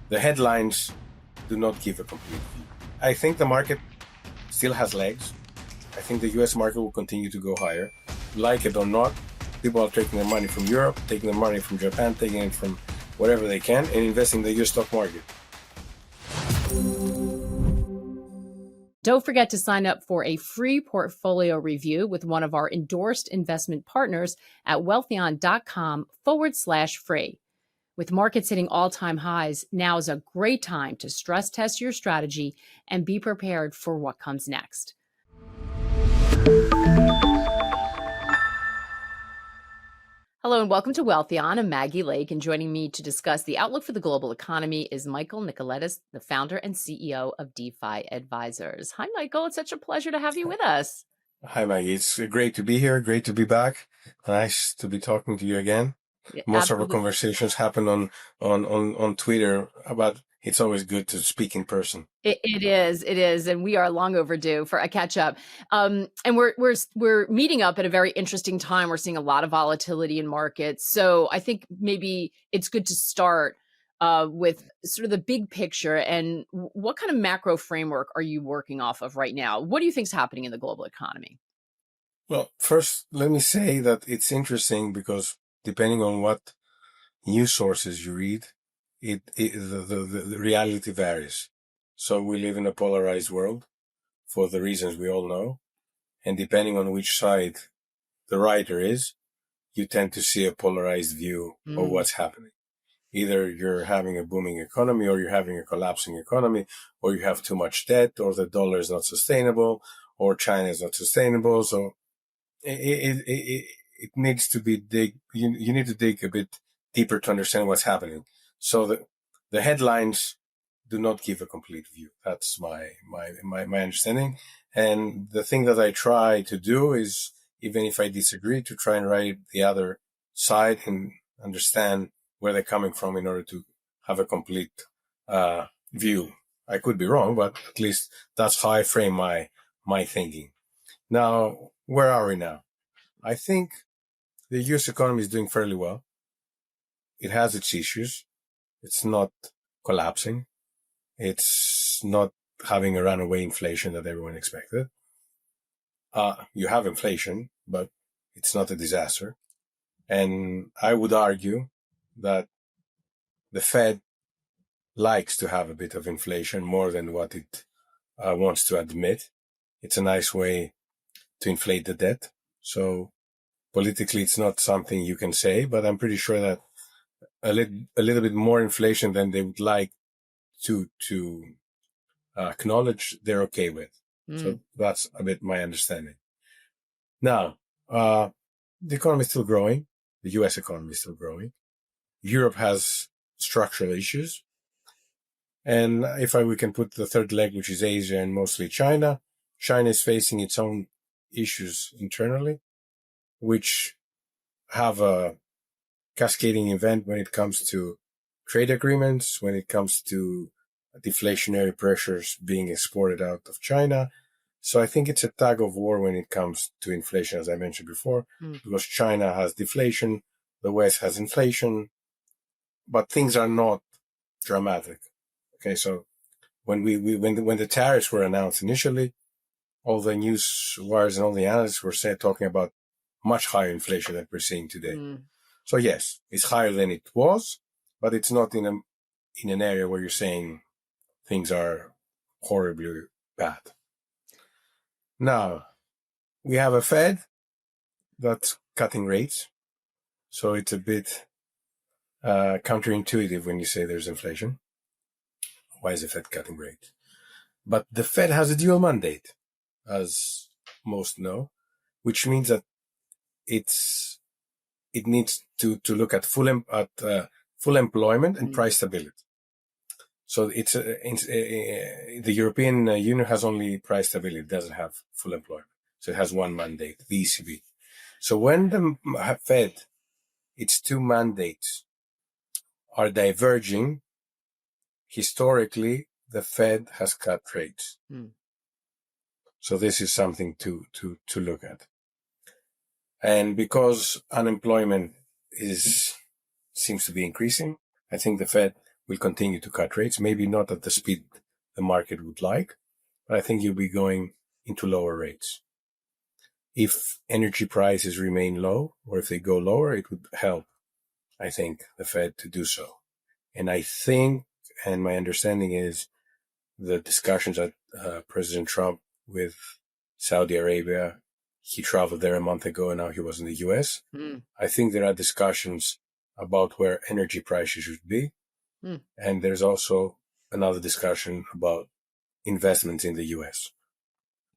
The headlines do not give a complete view. I think the market still has legs. I think the US market will continue to go higher. Like it or not, people are taking their money from Europe, taking their money from Japan, taking it from wherever they can, and investing in the US stock market. Don't forget to sign up for a free portfolio review with one of our endorsed investment partners at wealthion.com/free. With markets hitting all-time highs, now is a great time to stress test your strategy and be prepared for what comes next. Hello and welcome to Wealthion. I'm Maggie Lake, and joining me to discuss the outlook for the global economy is Michael Nicoletos, the founder and CEO of DeFi Advisors. Hi, Michael. It's such a pleasure to have you with us. Hi, Maggie. It's great to be here. Great to be back. Nice to be talking to you again. Yeah, Most absolutely. of our conversations happen on Twitter, but it's always good to speak in person. It is, and we are long overdue for a catch up. And we're meeting up at a very interesting time. We're seeing a lot of volatility in markets, so I think maybe it's good to start with sort of the big picture. And what kind of macro framework are you working off of right now? What do you think is happening in the global economy? Well, first, let me say that it's interesting because depending on what news sources you read, the reality varies. So we live in a polarized world for the reasons we all know. And depending on which side the writer is, you tend to see a polarized view of what's happening. Either you're having a booming economy, or you're having a collapsing economy, or you have too much debt, or the dollar is not sustainable, or China is not sustainable. So it needs to be you need to dig a bit deeper to understand what's happening. So the headlines do not give a complete view. That's my understanding. And the thing that I try to do is, even if I disagree, to try and write the other side and understand where they're coming from in order to have a complete view. I could be wrong, but at least that's how I frame my thinking. Now, where are we now? I think the US economy is doing fairly well. It has its issues. It's not collapsing. It's not having a runaway inflation that everyone expected. You have inflation, but it's not a disaster. And I would argue that the Fed likes to have a bit of inflation more than what it wants to admit. It's a nice way to inflate the debt. So politically, it's not something you can say, but I'm pretty sure that a little bit more inflation than they would like to acknowledge, they're okay with. So that's a bit my understanding. Now, the economy is still growing. The US economy is still growing. Europe has structural issues. And if we can put the third leg, which is Asia and mostly China, China is facing its own issues internally, which have a cascading event when it comes to trade agreements, when it comes to deflationary pressures being exported out of China. So I think it's a tug of war when it comes to inflation, as I mentioned before, because China has deflation, the West has inflation, but things are not dramatic. Okay, so when the tariffs were announced initially, all the news wires and all the analysts were talking about much higher inflation than we're seeing today. So yes, it's higher than it was, but it's not in an area where you're saying things are horribly bad. Now, we have a Fed that's cutting rates. So it's a bit counterintuitive when you say there's inflation. Why is the Fed cutting rates? But the Fed has a dual mandate, as most know, which means that it needs to look at full employment and price stability. So the European Union has only price stability; it doesn't have full employment. So it has one mandate, the ECB. So when the Fed, its two mandates are diverging, historically the Fed has cut rates. So this is something to look at. And because unemployment seems to be increasing, I think the Fed will continue to cut rates, maybe not at the speed the market would like, but I think you'll be going into lower rates. If energy prices remain low, or if they go lower, it would help, I think, the Fed to do so. And I think, and my understanding is, the discussions that President Trump with Saudi Arabia, he traveled there a month ago and now he was in the US. I think there are discussions about where energy prices should be. And there's also another discussion about investments in the US.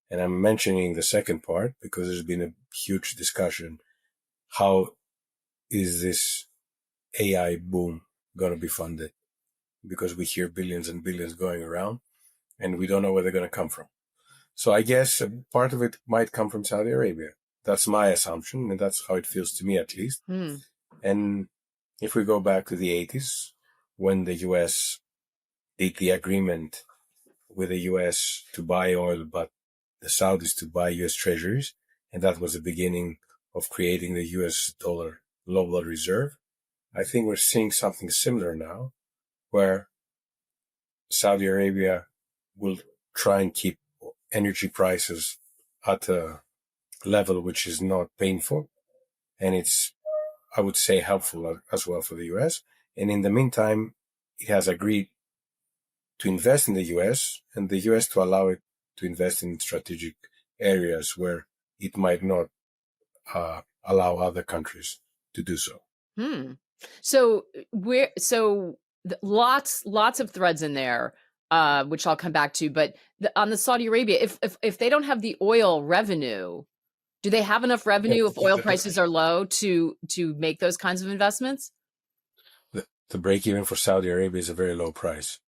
And I'm mentioning the second part because there's been a huge discussion. How is this AI boom going to be funded? Because we hear billions and billions going around and we don't know where they're going to come from. So I guess part of it might come from Saudi Arabia. That's my assumption, and that's how it feels to me at least. And if we go back to the 80s, when the US did the agreement with the US to buy oil, but the Saudis to buy US Treasuries, and that was the beginning of creating the US dollar global reserve, I think we're seeing something similar now, where Saudi Arabia will try and keep energy prices at a level which is not painful, and it's, I would say, helpful as well for the US. And in the meantime, it has agreed to invest in the US, and the US to allow it to invest in strategic areas where it might not allow other countries to do so. So lots of threads in there, which I'll come back to. But on the Saudi Arabia, if they don't have the oil revenue, do they have enough revenue if oil prices are low to make those kinds of investments? The break even for Saudi Arabia is a very low price.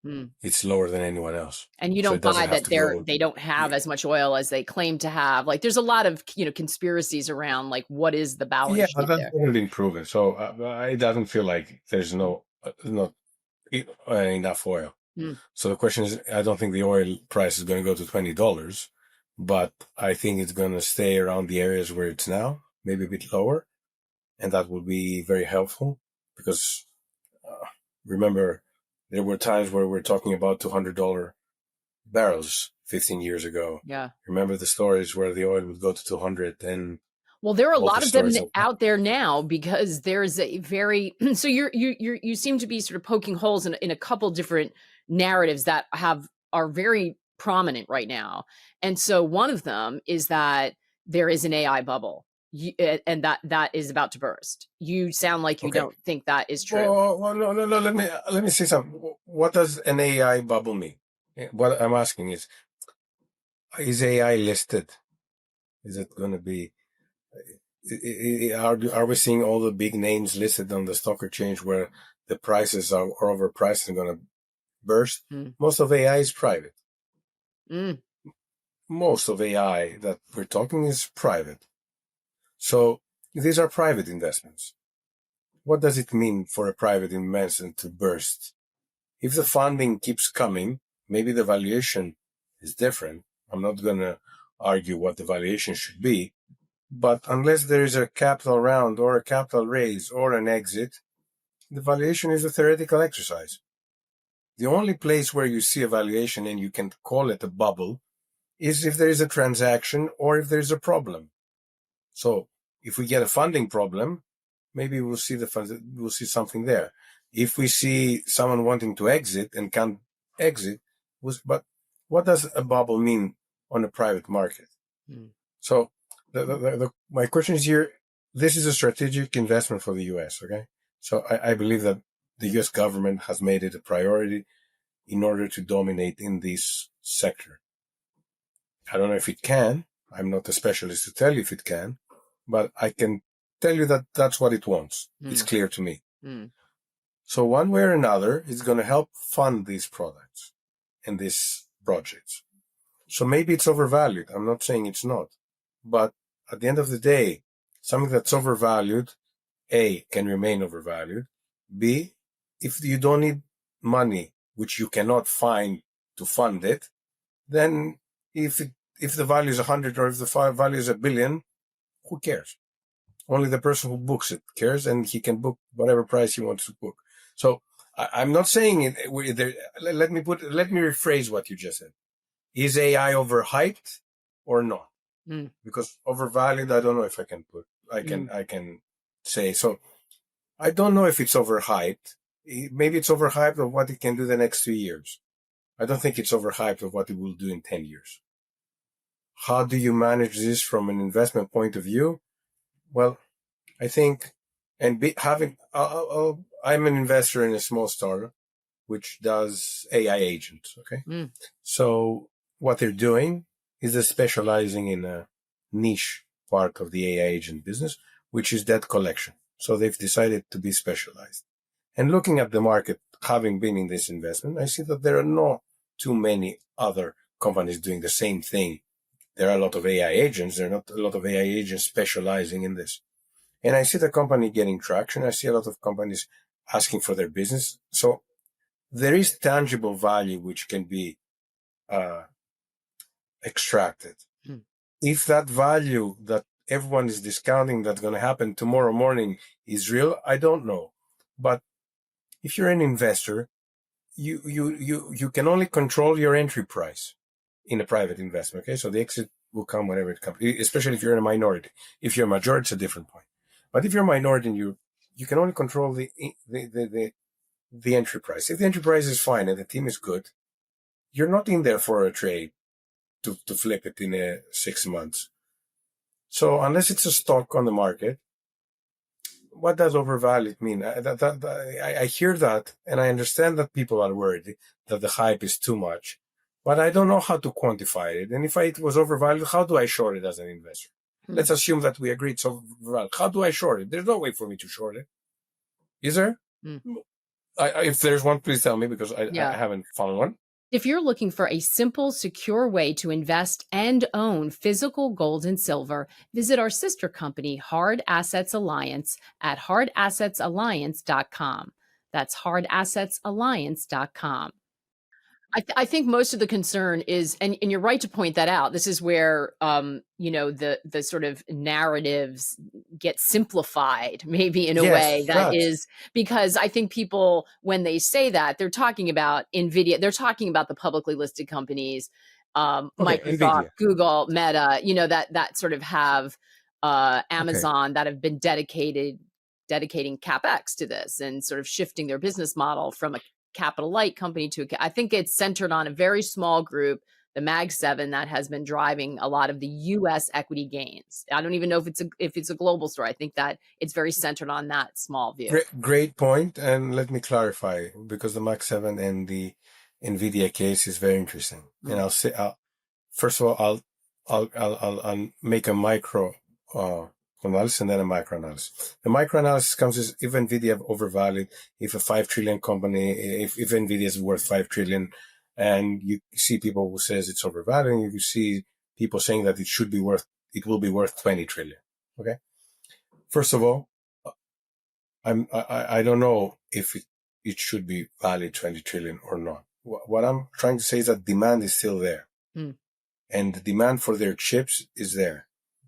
It's lower than anyone else. And you don't buy that they don't have as much oil as they claim to have. Like, there's a lot of conspiracies around, like, what is the balance sheet that's there? already been proven. So it doesn't feel like there's not enough oil. So the question is, I don't think the oil price is going to go to $20, but I think it's going to stay around the areas where it's now, maybe a bit lower, and that will be very helpful because. Remember, there were times where we're talking about $200 barrels 15 years ago. Yeah. Remember the stories where the oil would go to 200 and. Well, there are a lot of them out there now because there's a very, so you seem to be sort of poking holes in a couple different narratives that are very prominent right now. And so one of them is that there is an AI bubble. And that is about to burst. You sound like you don't think that is true. Well, no. Let me say something. What does an AI bubble mean? What I'm asking is AI listed? Is it going to be? Are we seeing all the big names listed on the stock exchange where the prices are overpriced and going to burst? Most of AI is private. Most of AI that we're talking is private. So these are private investments. What does it mean for a private investment to burst? If the funding keeps coming, maybe the valuation is different. I'm not going to argue what the valuation should be, but unless there is a capital round or a capital raise or an exit, the valuation is a theoretical exercise. The only place where you see a valuation and you can call it a bubble is if there is a transaction or if there's a problem. So if we get a funding problem, maybe we'll see something there. If we see someone wanting to exit and can't exit, but what does a bubble mean on a private market? So my question is here, this is a strategic investment for the US, okay? So I believe that the US government has made it a priority in order to dominate in this sector. I don't know if it can. I'm not a specialist to tell you if it can, but I can tell you that that's what it wants. It's clear to me. So one way or another, it's going to help fund these products and these projects. So maybe it's overvalued. I'm not saying it's not. But at the end of the day, something that's overvalued, A, can remain overvalued. B, if you don't need money, which you cannot find to fund it, then if the value is 100 or if the value is $1 billion, who cares? Only the person who books it cares, and he can book whatever price he wants to book. So I'm not saying it. Let me rephrase what you just said. Is AI overhyped or not? Because overvalued, I don't know if I can say. So I don't know if it's overhyped. Maybe it's overhyped of what it can do the next 2 years. I don't think it's overhyped of what it will do in 10 years. How do you manage this from an investment point of view? Well, I think, I'm an investor in a small startup which does AI agents. Okay. So what they're doing is they're specializing in a niche part of the AI agent business, which is debt collection. So they've decided to be specialized. And looking at the market, having been in this investment, I see that there are not too many other companies doing the same thing. There are a lot of AI agents. There are not a lot of AI agents specializing in this. And I see the company getting traction. I see a lot of companies asking for their business. So there is tangible value which can be extracted. If that value that everyone is discounting that's going to happen tomorrow morning is real, I don't know. But if you're an investor, you can only control your entry price in a private investment. Okay, so the exit will come whenever it comes, especially if you're in a minority. If you're a majority, it's a different point. But if you're a minority, and you can only control the entry price. If the entry price is fine and the team is good, you're not in there for a trade to flip it in 6 months. So unless it's a stock on the market, what does overvalued mean? I hear that, and I understand that people are worried that the hype is too much, but I don't know how to quantify it. And if it was overvalued, how do I short it as an investor? Let's assume that we agree it's overvalued. How do I short it? There's no way for me to short it. Is there? If there's one, please tell me, because I haven't found one. If you're looking for a simple, secure way to invest and own physical gold and silver, visit our sister company, Hard Assets Alliance, at hardassetsalliance.com. That's hardassetsalliance.com. I think most of the concern is, and you're right to point that out. This is where, the sort of narratives get simplified, maybe in a way that is, because I think people, when they say that, they're talking about NVIDIA, they're talking about the publicly listed companies, Microsoft, NVIDIA, Google, Meta, that sort of have Amazon that have been dedicating CapEx to this and sort of shifting their business model from a capital light company I think it's centered on a very small group, the Mag 7, that has been driving a lot of the U.S. equity gains. I don't even know if it's a global story. I think that it's very centered on that small view. Great point. And let me clarify, because the Mag 7 and the NVIDIA case is very interesting. And I'll say, first of all, I'll make a micro analysis and then a micro analysis. The micro analysis comes as if NVIDIA overvalued, if a 5 trillion company, if NVIDIA is worth 5 trillion, and you see people who says it's overvalued, you see people saying that it will be worth 20 trillion. Okay. First of all, I don't know if it should be valued 20 trillion or not. What I'm trying to say is that demand is still there. And the demand for their chips is there.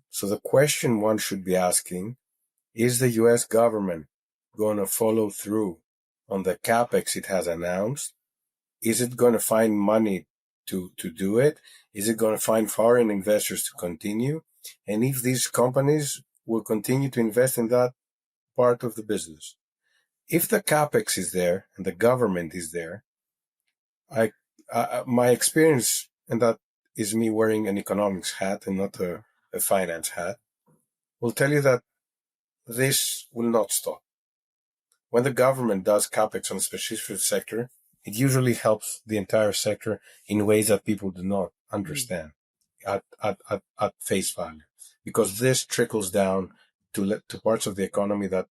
So the question one should be asking, is the U.S. government going to follow through on the CapEx it has announced? Is it going to find money to do it? Is it going to find foreign investors to continue? And if these companies will continue to invest in that part of the business. If the CapEx is there and the government is there, my experience, and that is me wearing an economics hat and not a finance hat, will tell you that this will not stop. When the government does CapEx on a specific sector, it usually helps the entire sector in ways that people do not understand at face value, because this trickles down to parts of the economy that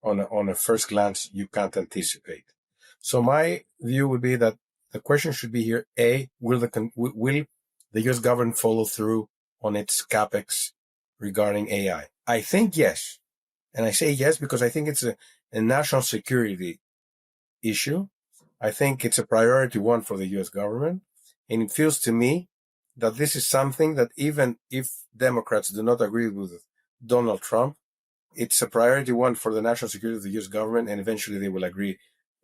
on a first glance you can't anticipate. So my view would be that the question should be here: A, will the U.S. government follow through on its CapEx regarding AI? I think yes. And I say yes because I think it's a national security issue. I think it's a priority one for the U.S. government. And it feels to me that this is something that even if Democrats do not agree with Donald Trump, it's a priority one for the national security of the U.S. government, and eventually they will agree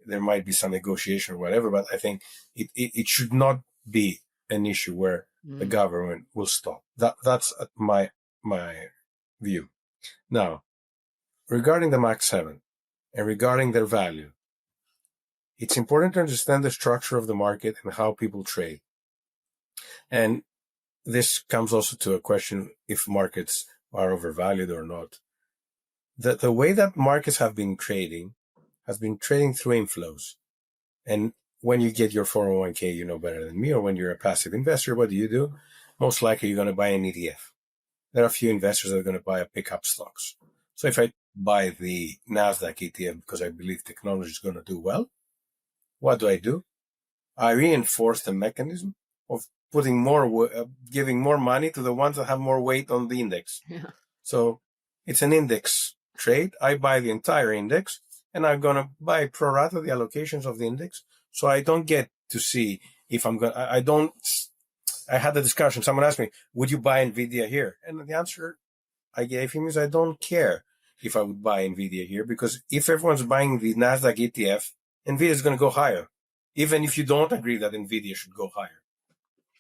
there might be some negotiation or whatever, but I think it should not be an issue where the government will stop. That's my view. Now, regarding the Max 7 and regarding their value, it's important to understand the structure of the market and how people trade. And this comes also to a question if markets are overvalued or not. The way that markets have been trading has been trading through inflows. And when you get your 401k, you know better than me, or when you're a passive investor, what do? Most likely you're going to buy an ETF. There are a few investors that are going to buy a pickup stocks. So if I buy the NASDAQ ETF because I believe technology is going to do well, what do? I reinforce the mechanism of putting more, giving more money to the ones that have more weight on the index. Yeah. So it's an index trade. I buy the entire index, and I'm going to buy pro rata the allocations of the index. So I don't get to see if I'm going to, I had the discussion. Someone asked me, would you buy NVIDIA here? And the answer I gave him is I don't care if I would buy NVIDIA here, because if everyone's buying the NASDAQ ETF, NVIDIA is going to go higher, even if you don't agree that NVIDIA should go higher.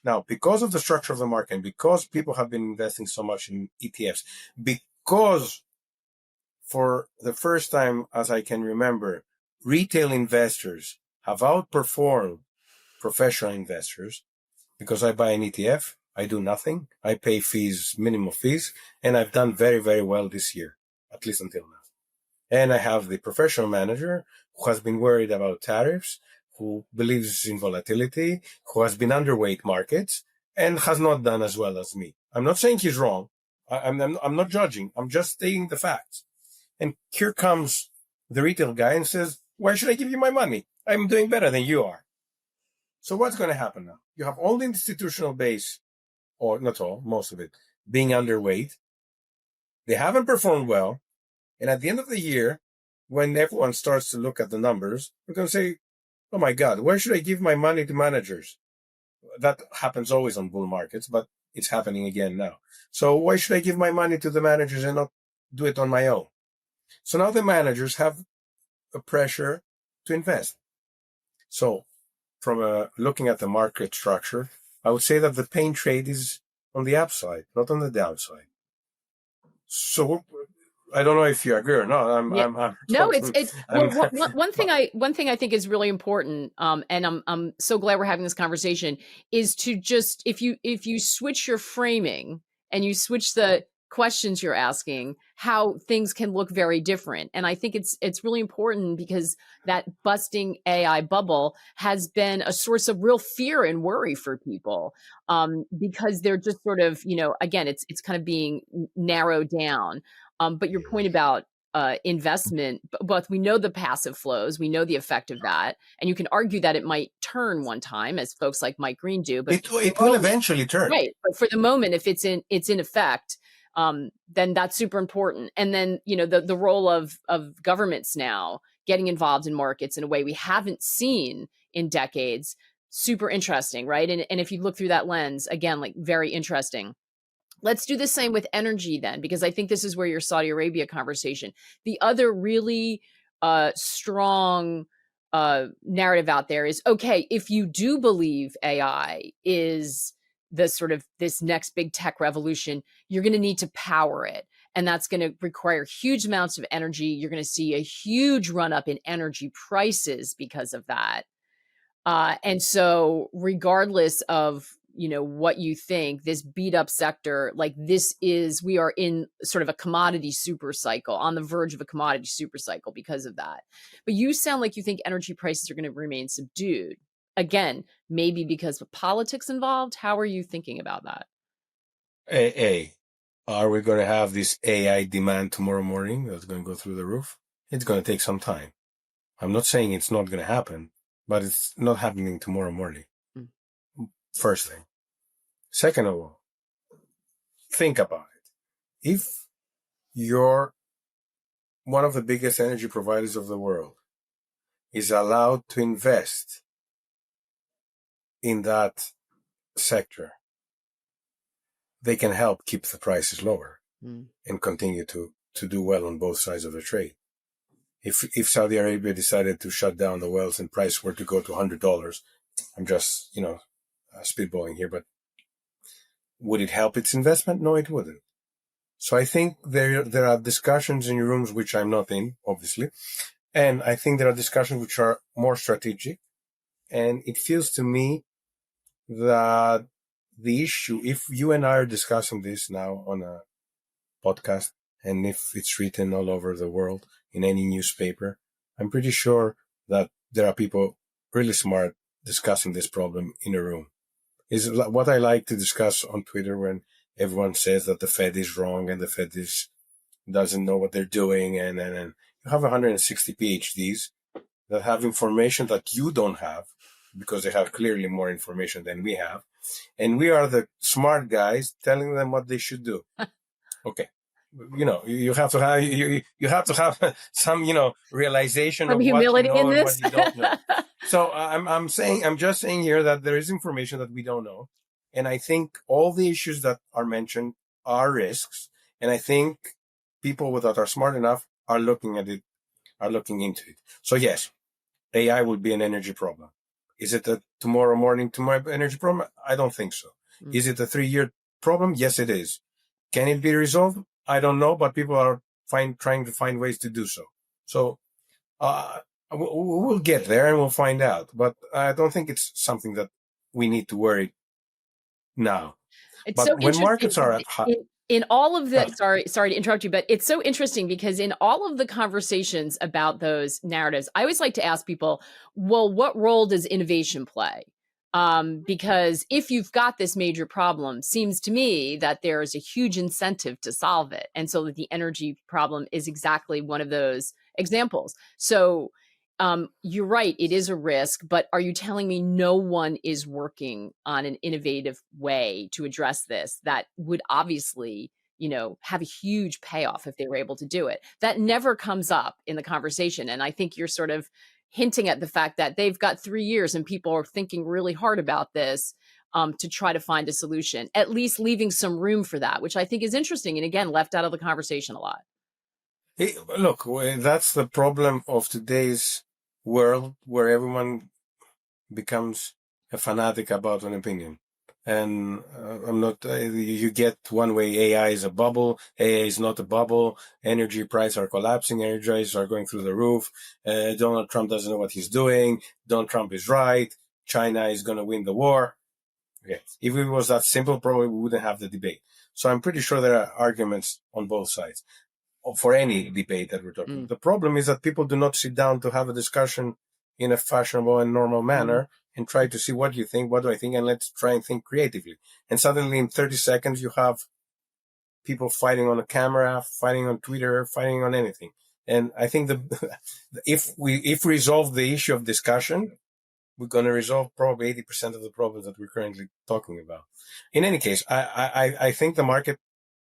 Now, because of the structure of the market, and because people have been investing so much in ETFs, because for the first time, as I can remember, retail investors have outperformed professional investors, because I buy an ETF, I do nothing, I pay fees, minimal fees, and I've done very, very well this year, at least until now. And I have the professional manager who has been worried about tariffs, who believes in volatility, who has been underweight markets, and has not done as well as me. I'm not saying he's wrong. I'm not judging. I'm just stating the facts. And here comes the retail guy and says, why should I give you my money? I'm doing better than you are. So what's going to happen now? You have all the institutional base, or not all, most of it, being underweight. They haven't performed well. And at the end of the year, when everyone starts to look at the numbers, we're going to say, oh my God, where should I give my money to managers? That happens always on bull markets, but it's happening again now. So why should I give my money to the managers and not do it on my own? So now the managers have a pressure to invest. So from looking at the market structure, I would say that the pain trade is on the upside, not on the downside. So I don't know if you agree or not. No, one thing I think is really important, and I'm so glad we're having this conversation, is to just if you switch your framing and you switch the questions you're asking, how things can look very different. And I think it's really important, because that busting AI bubble has been a source of real fear and worry for people, because they're just sort of, again, it's kind of being narrowed down. But your point about investment, but we know the passive flows, we know the effect of that, and you can argue that it might turn one time, as folks like Mike Green do. But it will eventually turn, right? But for the moment, if it's in effect, then that's super important. And then the role of governments now getting involved in markets in a way we haven't seen in decades, super interesting, right? And if you look through that lens, again, like very interesting. Let's do the same with energy then, because I think this is where your Saudi Arabia conversation, the other really strong narrative out there is, okay, if you do believe AI is the sort of this next big tech revolution, you're going to need to power it. And that's going to require huge amounts of energy. You're going to see a huge run up in energy prices because of that. And so regardless of what you think, this beat up sector, like we are in sort of a commodity super cycle, on the verge of a commodity super cycle because of that. But you sound like you think energy prices are going to remain subdued. Again, maybe because of politics involved. How are you thinking about that? Are we going to have this AI demand tomorrow morning that's going to go through the roof? It's going to take some time. I'm not saying it's not going to happen, but it's not happening tomorrow morning. First thing. Second of all, think about it. If you're one of the biggest energy providers of the world is allowed to invest in that sector, they can help keep the prices lower and continue to do well on both sides of the trade. if Saudi Arabia decided to shut down the wells and price were to go to $100, I'm just, spitballing here, but would it help its investment? No, it wouldn't. So I think there are discussions in rooms which I'm not in, obviously. And I think there are discussions which are more strategic. And it feels to me that the issue, if you and I are discussing this now on a podcast, and if it's written all over the world in any newspaper, I'm pretty sure that there are people really smart discussing this problem in a room. Is what I like to discuss on Twitter when everyone says that the Fed is wrong and the Fed doesn't know what they're doing, and you have 160 PhDs that have information that you don't have because they have clearly more information than we have, and we are the smart guys telling them what they should do. Okay, you have to have you have to have some realization Some of what you humility know in and this. what you don't know. So I'm just saying here that there is information that we don't know, and I think all the issues that are mentioned are risks, and I think people that are smart enough are looking at it, are looking into it. So yes, AI will be an energy problem. Is it a tomorrow energy problem? I don't think so. Is it a 3-year problem? Yes, it is. Can it be resolved? I don't know, but people are trying to find ways to do so. So we'll get there and we'll find out. But I don't think it's something that we need to worry now. It's but so when markets are at high, in all of the sorry to interrupt you, but it's so interesting because in all of the conversations about those narratives, I always like to ask people, well, what role does innovation play? Because if you've got this major problem, seems to me that there is a huge incentive to solve it. And so that the energy problem is exactly one of those examples. So you're right, it is a risk, but are you telling me no one is working on an innovative way to address this that would obviously, have a huge payoff if they were able to do it? That never comes up in the conversation. And I think you're sort of hinting at the fact that they've got 3 years and people are thinking really hard about this to try to find a solution, at least leaving some room for that, which I think is interesting. And again, left out of the conversation a lot. Look, that's the problem of today's world, where everyone becomes a fanatic about an opinion. And I'm not, you get one way, AI is a bubble, AI is not a bubble, energy prices are collapsing, energy prices are going through the roof, Donald Trump doesn't know what he's doing, Donald Trump is right, China is going to win the war. Okay. If it was that simple, probably we wouldn't have the debate. So I'm pretty sure there are arguments on both sides for any debate that we're talking. The problem is that people do not sit down to have a discussion in a fashionable and normal manner and try to see what you think, what do I think, and let's try and think creatively. And suddenly in 30 seconds, you have people fighting on a camera, fighting on Twitter, fighting on anything. And I think if we resolve the issue of discussion, we're going to resolve probably 80% of the problems that we're currently talking about. In any case, I think the market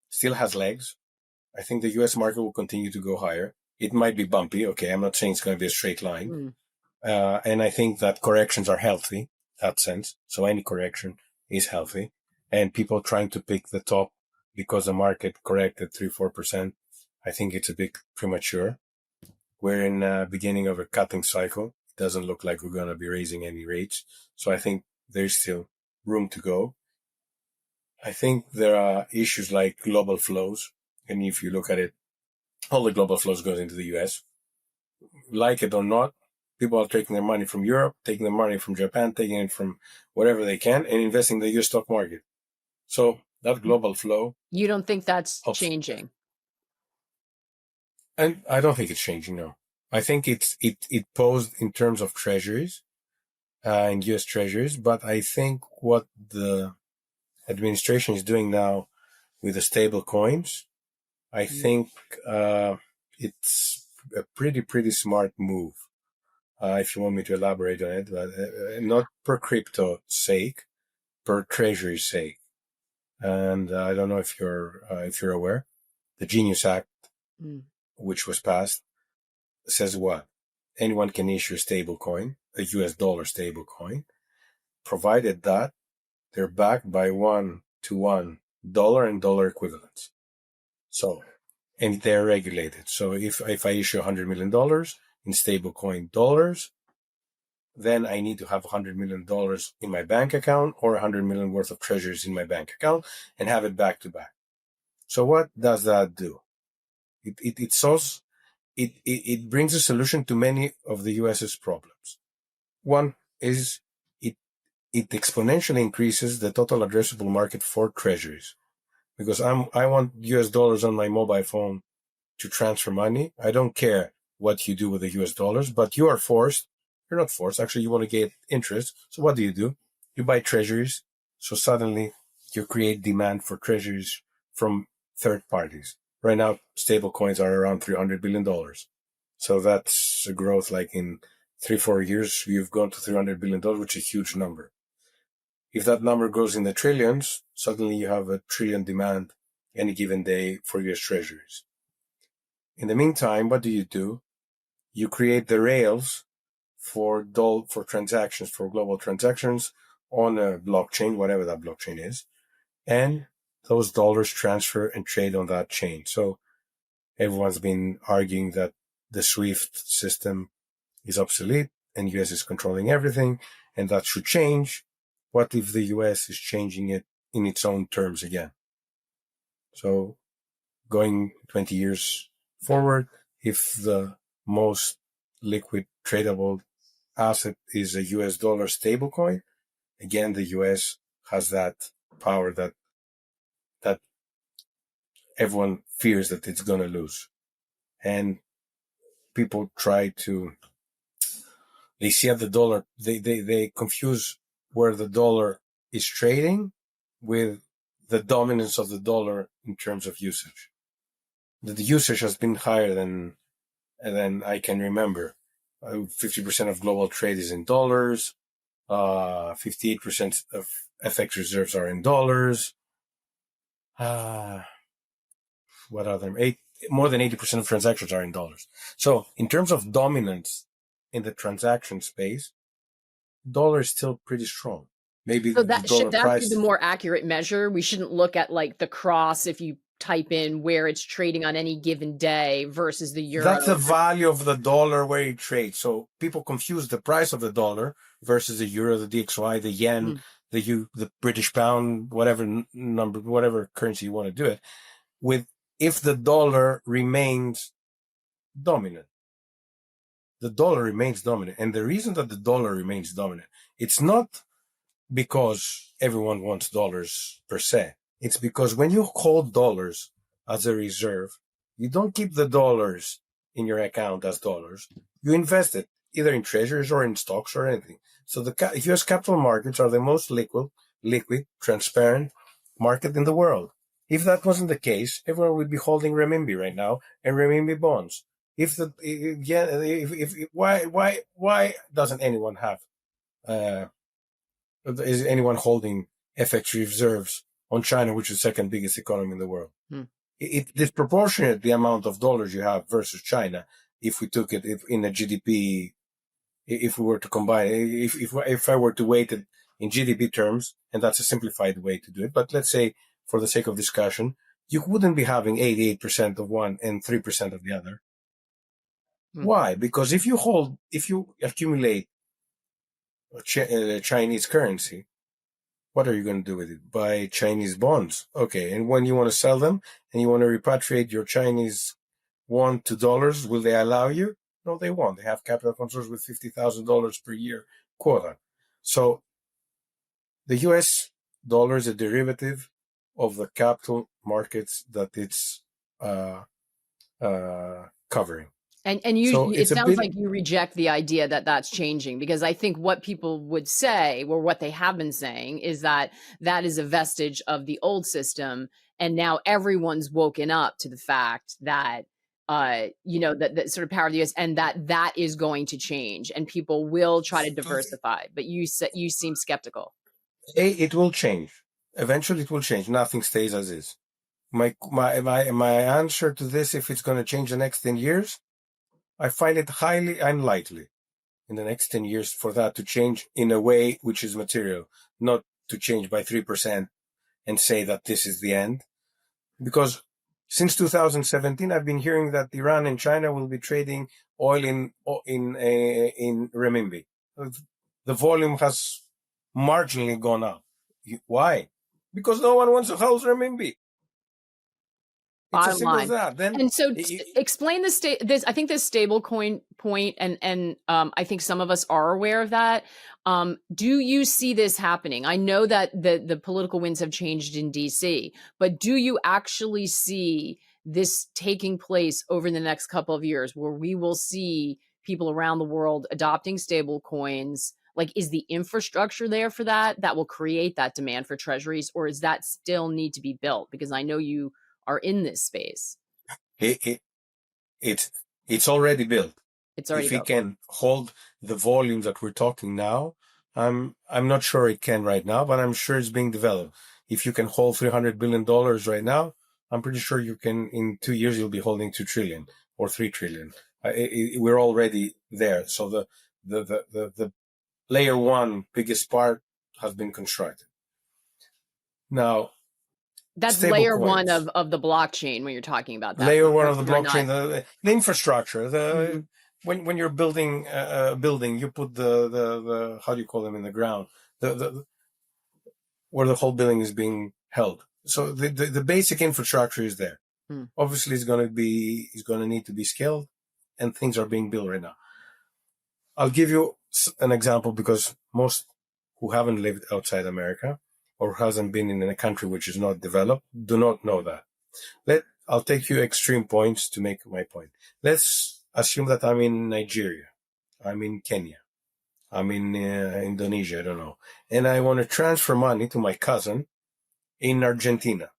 still has legs. I think the U.S. market will continue to go higher. It might be bumpy. Okay, I'm not saying it's going to be a straight line. And I think that corrections are healthy in that sense. So any correction is healthy. And people trying to pick the top because the market corrected 3-4%, I think it's a bit premature. We're in the beginning of a cutting cycle. It doesn't look like we're going to be raising any rates. So I think there's still room to go. I think there are issues like global flows. And if you look at it, all the global flows goes into the US. Like it or not, people are taking their money from Europe, taking their money from Japan, taking it from wherever they can, and investing in the US stock market. So that global flow. You don't think that's changing? And I don't think it's changing, no. I think it posed in terms of treasuries, in US treasuries, but I think what the administration is doing now with the stable coins, I think it's a pretty smart move. If you want me to elaborate on it, but not per crypto sake, per treasury sake. And I don't know if you're aware, the Genius Act, which was passed, says what? Anyone can issue a stable coin, a US dollar stable coin, provided that they're backed by 1-to-1 dollar and dollar equivalents. So and they're regulated. So if I issue $100 million in stablecoin dollars, then I need to have $100 million in my bank account or $100 million worth of treasuries in my bank account and have it back to back. So what does that do? It brings a solution to many of the US's problems. One is it exponentially increases the total addressable market for treasuries, because I want US dollars on my mobile phone to transfer money. I don't care what you do with the US dollars, but you're not forced, actually you want to get interest. So what do? You buy treasuries. So suddenly you create demand for treasuries from third parties. Right now, stable coins are around $300 billion. So that's a growth like in 3-4 years, you've gone to $300 billion, which is a huge number. If that number goes in the trillions, suddenly you have $1 trillion demand any given day for US treasuries. In the meantime, what do? You create the rails for transactions, for global transactions on a blockchain, whatever that blockchain is, and those dollars transfer and trade on that chain. So everyone's been arguing that the SWIFT system is obsolete and US is controlling everything, and that should change. What if the US is changing it in its own terms again? So going 20 years forward, if the most liquid tradable asset is a US dollar stablecoin, again, the US has that power that everyone fears that it's going to lose. And people they see at the dollar, they confuse where the dollar is trading with the dominance of the dollar in terms of usage. The usage has been higher than I can remember. 50% of global trade is in dollars. 58% of FX reserves are in dollars. More than 80% of transactions are in dollars. So in terms of dominance in the transaction space, dollar is still pretty strong. Maybe so the that dollar should that price be the more accurate measure? We shouldn't look at like the cross if you type in where it's trading on any given day versus the euro. That's the value of the dollar where it trades. So people confuse the price of the dollar versus the euro, the DXY, the yen, the British pound, whatever number, whatever currency you want to do it with. If the dollar remains dominant, the dollar remains dominant. And the reason that the dollar remains dominant, it's not because everyone wants dollars per se. It's because when you hold dollars as a reserve, you don't keep the dollars in your account as dollars. You invest it either in treasuries or in stocks or anything. So the US capital markets are the most liquid, transparent market in the world. If that wasn't the case, everyone would be holding renminbi right now and renminbi bonds. Why doesn't anyone have? Is anyone holding FX reserves on China, which is the second biggest economy in the world? It's disproportionate the amount of dollars you have versus China. If we took it in a GDP, if we were to combine, if I were to weight it in GDP terms, and that's a simplified way to do it, but let's say for the sake of discussion, you wouldn't be having 88% of one and 3% of the other. Why? Because if you accumulate Chinese currency, what are you going to do with it? Buy Chinese bonds. Okay. And when you want to sell them and you want to repatriate your Chinese yuan to dollars, will they allow you? No, they won't. They have capital controls with $50,000 per year quota. So the US dollar is a derivative of the capital markets that it's covering. And it sounds like you reject the idea that that's changing, because I think what people would say, or what they have been saying, is that is a vestige of the old system, and now everyone's woken up to the fact that that sort of power of the US, and that is going to change, and people will try to diversify. But you seem skeptical. It will change. Eventually, it will change. Nothing stays as is. My answer to this, if it's going to change the next 10 years, I find it highly unlikely in the next 10 years for that to change in a way which is material, not to change by 3% and say that this is the end. Because Since 2017, I've been hearing that Iran and China will be trading oil in renminbi. The volume has marginally gone up. Why? Because no one wants to hold renminbi. It's as simple as that. Then, and so explain this. I think this stable coin point, and I think some of us are aware of that. Do you see this happening? I know that the political winds have changed in DC, but do you actually see this taking place over the next couple of years, where we will see people around the world adopting stable coins? Like, is the infrastructure there for that will create that demand for treasuries, or is that still need to be built? Because I know you are in this space. It's already built. It's already built. If it can hold the volume that we're talking now, I'm not sure it can right now, but I'm sure it's being developed. If you can hold $300 billion right now, I'm pretty sure you can, in 2 years, you'll be holding 2 trillion or 3 trillion. We're already there. So the layer one biggest part has been constructed. Now, that's layer one of the blockchain when you're talking about that. Layer one of the blockchain, the infrastructure, when you're building a building, you put the how do you call them in the ground, where the whole building is being held. So the basic infrastructure is there. Obviously, it's going to need to be scaled, and things are being built right now. I'll give you an example, because most who haven't lived outside America or hasn't been in a country which is not developed do not know that. I'll take you extreme points to make my point. Let's assume that I'm in Nigeria, I'm in Kenya, I'm in Indonesia, I don't know, and I want to transfer money to my cousin in Argentina.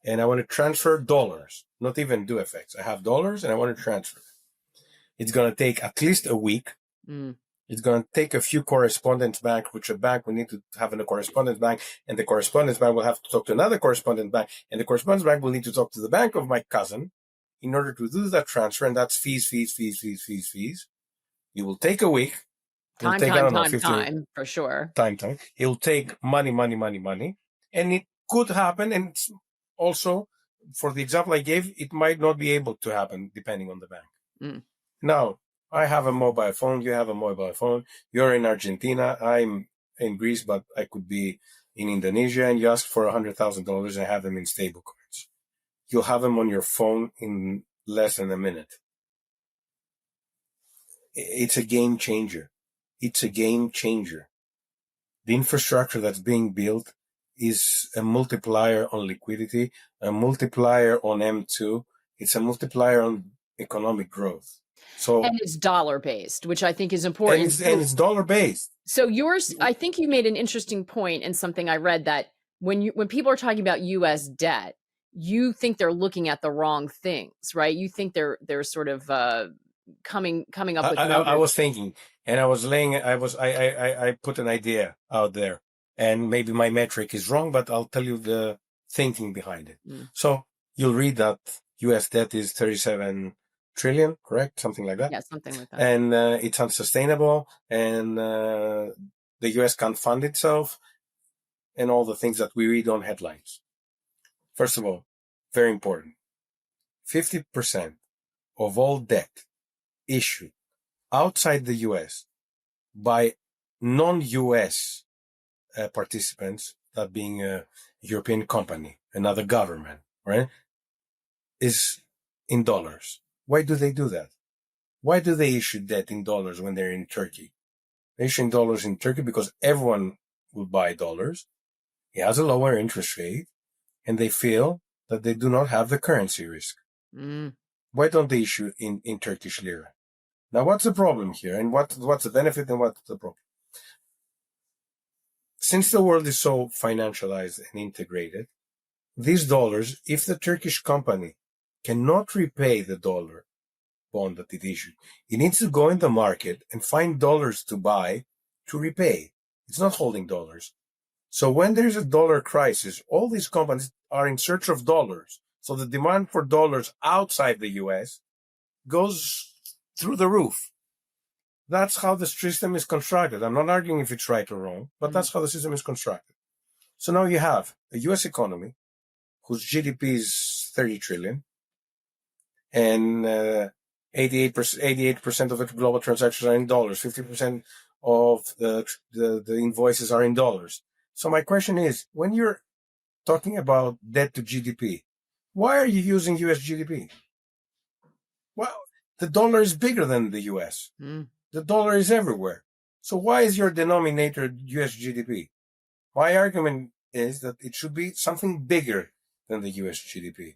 And I want to transfer dollars, not even do FX. I have dollars and I want to transfer. It's going to take at least a week. It's going to take a few correspondence bank, which a bank will need to have in a correspondence bank, and the correspondence bank will have to talk to another correspondence bank, and the correspondence bank will need to talk to the bank of my cousin in order to do that transfer, and that's fees. It will take a week. Time, for sure. Time. It will take money, and it could happen, and it's also, for the example I gave, it might not be able to happen depending on the bank. Now, I have a mobile phone, you have a mobile phone, you're in Argentina, I'm in Greece, but I could be in Indonesia, and you ask for $100,000 and I have them in stablecoins. You'll have them on your phone in less than a minute. It's a game changer. The infrastructure that's being built is a multiplier on liquidity, a multiplier on M2. It's a multiplier on economic growth. And it's dollar-based, which I think is important. And it's dollar-based. So I think you made an interesting point, and something I read, that when people are talking about U.S. debt, you think they're looking at the wrong things, right? You think they're sort of coming up with numbers. I was thinking, and I put an idea out there, and maybe my metric is wrong, but I'll tell you the thinking behind it. So you'll read that U.S. debt is 37 trillion, correct? Something like that. Yeah, something like that. And it's unsustainable, and the U.S. can't fund itself, and all the things that we read on headlines. First of all, very important, 50% of all debt issued outside the U.S. by non-U.S. participants, that being a European company, another government, right, is in dollars. Why do they do that? Why do they issue debt in dollars when they're in Turkey? They issue in dollars in Turkey because everyone will buy dollars. It has a lower interest rate, and they feel that they do not have the currency risk. Why don't they issue in Turkish lira? Now, what's the problem here, and what's the benefit, and what's the problem? Since the world is so financialized and integrated, these dollars, if the Turkish company cannot repay the dollar bond that it issued, it needs to go in the market and find dollars to buy to repay. It's not holding dollars. So when there's a dollar crisis, all these companies are in search of dollars. So the demand for dollars outside the US goes through the roof. That's how the system is constructed. I'm not arguing if it's right or wrong, but that's how the system is constructed. So now you have a US economy whose GDP is 30 trillion. And 88% of the global transactions are in dollars. 50% of the invoices are in dollars. So my question is, when you're talking about debt to GDP, why are you using US GDP? Well, the dollar is bigger than the US. The dollar is everywhere. So why is your denominator US GDP? My argument is that it should be something bigger than the US GDP.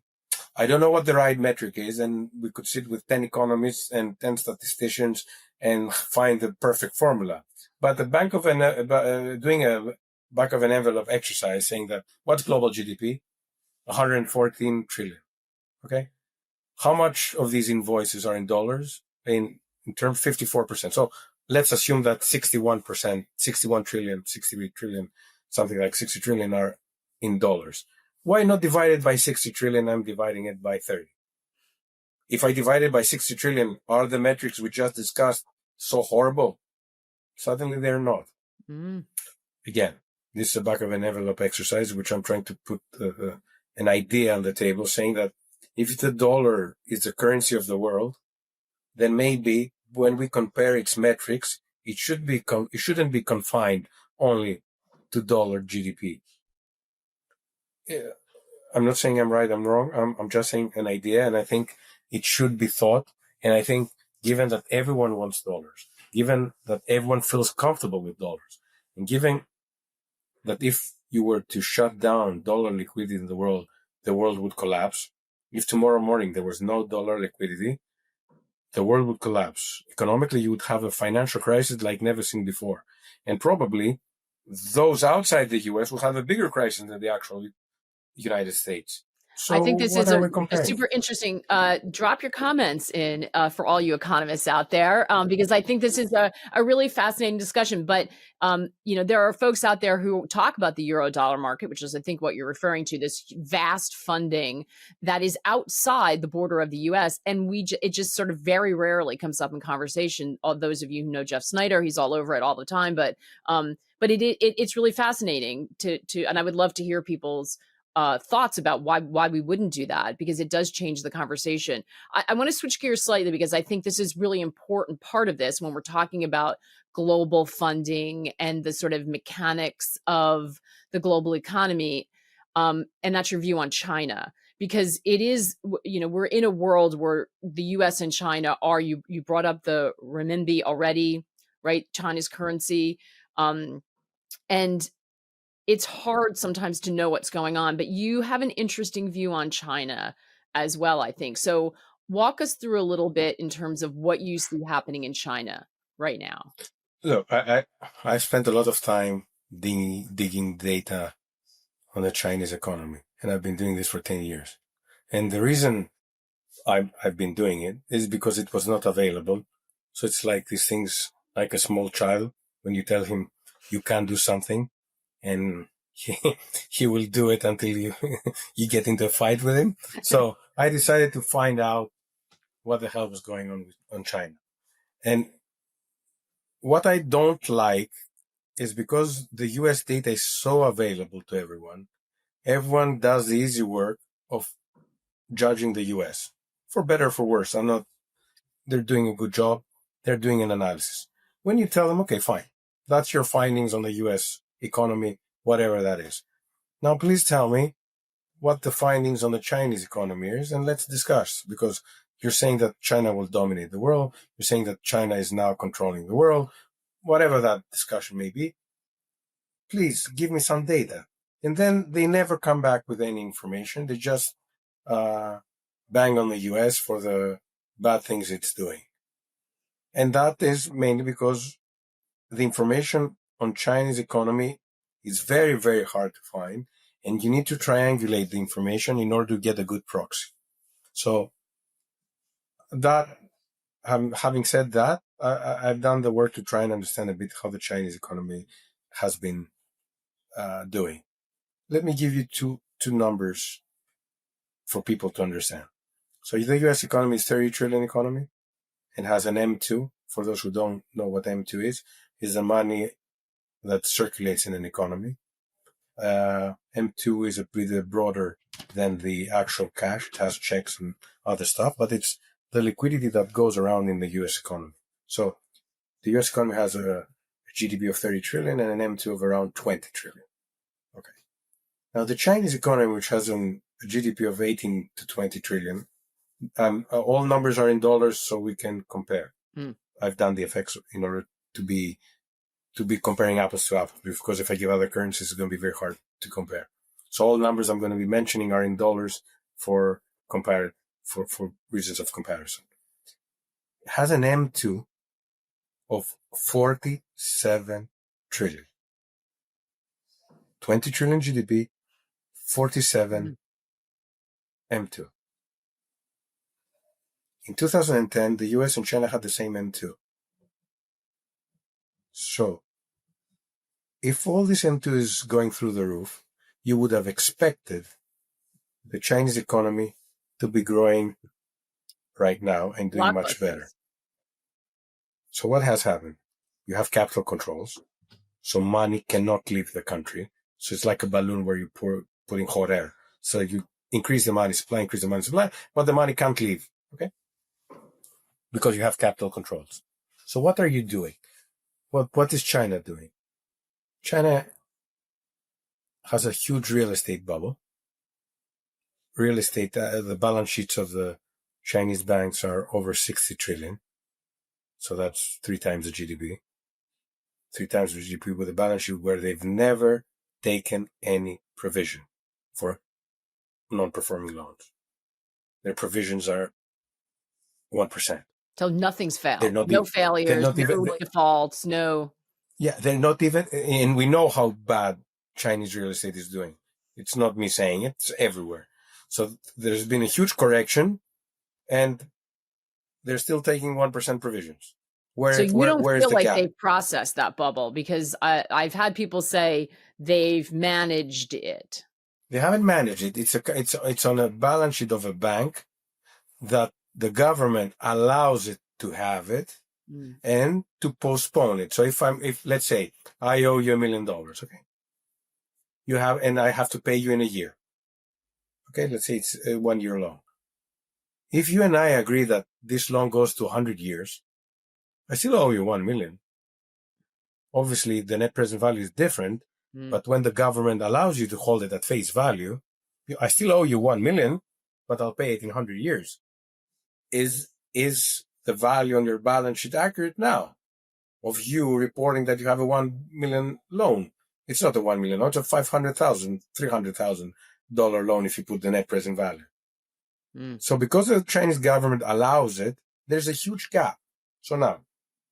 I don't know what the right metric is, and we could sit with 10 economists and 10 statisticians and find the perfect formula. But the doing a back of an envelope exercise saying that what's global GDP? 114 trillion. Okay. How much of these invoices are in dollars? In terms, 54%. So let's assume that 61%, 61 trillion, 63 trillion, something like 60 trillion are in dollars. Why not divide it by 60 trillion? I'm dividing it by 30. If I divide it by 60 trillion, are the metrics we just discussed so horrible? Suddenly they're not. Again, this is a back of an envelope exercise, which I'm trying to put an idea on the table, saying that if the dollar is the currency of the world, then maybe when we compare its metrics, it shouldn't be confined only to dollar GDP. I'm not saying I'm right, I'm wrong. I'm just saying an idea, and I think it should be thought. And I think given that everyone wants dollars, given that everyone feels comfortable with dollars, and given that if you were to shut down dollar liquidity in the world would collapse. If tomorrow morning there was no dollar liquidity, the world would collapse. Economically, you would have a financial crisis like never seen before. And probably those outside the US will have a bigger crisis than the actual United States. So I think this is a super interesting. Drop your comments in for all you economists out there, because I think this is a really fascinating discussion. But there are folks out there who talk about the euro dollar market, which is, I think, what you're referring to, this vast funding that is outside the border of the U.S. And it just sort of very rarely comes up in conversation. All those of you who know Jeff Snyder, he's all over it all the time. But it's really fascinating to, and I would love to hear people's thoughts about why we wouldn't do that, because it does change the conversation. I want to switch gears slightly, because I think this is really important part of this when we're talking about global funding and the sort of mechanics of the global economy. And that's your view on China, because it is, we're in a world where the US and China are, you brought up the renminbi already, right? China's currency. And it's hard sometimes to know what's going on, but you have an interesting view on China as well, I think. So walk us through a little bit in terms of what you see happening in China right now. Look, I spent a lot of time digging data on the Chinese economy, and I've been doing this for 10 years. And the reason I've been doing it is because it was not available. So it's like these things, like a small child, when you tell him you can't do something, and he will do it until you get into a fight with him. So I decided to find out what the hell was going on China. And what I don't like is because the US data is so available to everyone does the easy work of judging the US. For better or for worse. They're doing a good job. They're doing an analysis. When you tell them, okay, fine, that's your findings on the US economy, whatever that is. Now, please tell me what the findings on the Chinese economy is, and let's discuss, because you're saying that China will dominate the world. You're saying that China is now controlling the world, whatever that discussion may be. Please give me some data. And then they never come back with any information. They just bang on the US for the bad things it's doing. And that is mainly because the information on Chinese economy is very, very hard to find, and you need to triangulate the information in order to get a good proxy. So that, having said that, I've done the work to try and understand a bit how the Chinese economy has been doing. Let me give you two numbers for people to understand. So the US economy is 30 trillion economy and has an M2. For those who don't know what M2 is the money that circulates in an economy. M2 is a bit broader than the actual cash. It has checks and other stuff, but it's the liquidity that goes around in the U.S. economy. So the U.S. economy has a GDP of 30 trillion and an M2 of around 20 trillion. Okay. Now the Chinese economy, which has a GDP of 18 to 20 trillion, all numbers are in dollars, so we can compare. I've done the effects in order to be comparing apples to apples, because if I give other currencies, it's going to be very hard to compare. So all numbers I'm going to be mentioning are in dollars for reasons of comparison. It has an M2 of 47 trillion. 20 trillion GDP, 47 M2. In 2010, the US and China had the same M2. So, if all this M2 is going through the roof, you would have expected the Chinese economy to be growing right now and doing much better. So what has happened? You have capital controls, so money cannot leave the country. So it's like a balloon where you putting hot air. So you increase the money supply, but the money can't leave, okay? Because you have capital controls. So what are you doing? What is China doing? China has a huge real estate bubble. Real estate, the balance sheets of the Chinese banks are over 60 trillion. So that's 3 times the GDP. 3 times the GDP with a balance sheet where they've never taken any provision for non-performing loans. Their provisions are 1%. So nothing's failed. No failures, no defaults, no. Yeah, they're not even, and we know how bad Chinese real estate is doing. It's not me saying it, it's everywhere. So there's been a huge correction, and they're still taking 1% provisions. So you don't feel like they've processed that bubble? Because I've had people say they've managed it. They haven't managed it. It's on a balance sheet of a bank that the government allows it to have it and to postpone it. So if let's say I owe you $1 million, okay, and I have to pay you in a year. Okay, let's say it's 1 year long. If you and I agree that this loan goes to 100 years, I still owe you 1 million. Obviously, the net present value is different, but when the government allows you to hold it at face value, I still owe you 1 million, but I'll pay it in 100 years. Is the value on your balance sheet accurate now of you reporting that you have a 1 million loan? It's not a 1 million loan, it's a $500,000, $300,000 loan if you put the net present value. So because the Chinese government allows it, there's a huge gap. So now,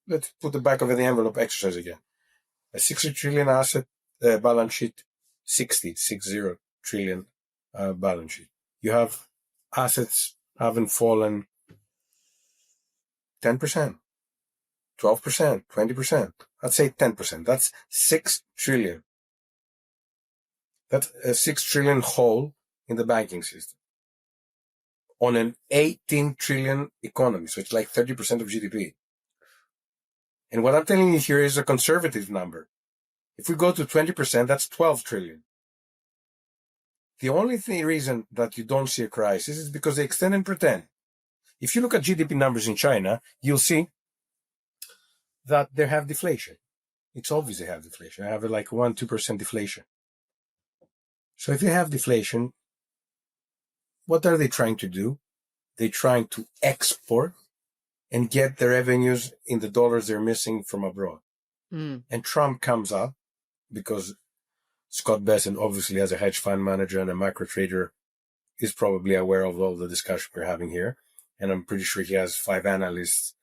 let's put the back of the envelope exercise again. A 60 trillion asset balance sheet, 60 trillion balance sheet. You have assets haven't fallen 10%, 12%, 20%. I'd say 10%. That's 6 trillion. That's a 6 trillion hole in the banking system on an 18 trillion economy. So it's like 30% of GDP. And what I'm telling you here is a conservative number. If we go to 20%, that's 12 trillion. The only reason that you don't see a crisis is because they extend and pretend. If you look at GDP numbers in China, you'll see that they have deflation. It's obvious they have deflation. I have like 1-2% deflation. So if they have deflation, what are they trying to do? They're trying to export and get the revenues in the dollars they're missing from abroad. And Trump comes up because Scott Bessent, obviously as a hedge fund manager and a macro trader, is probably aware of all the discussion we're having here. And I'm pretty sure he has 5 analysts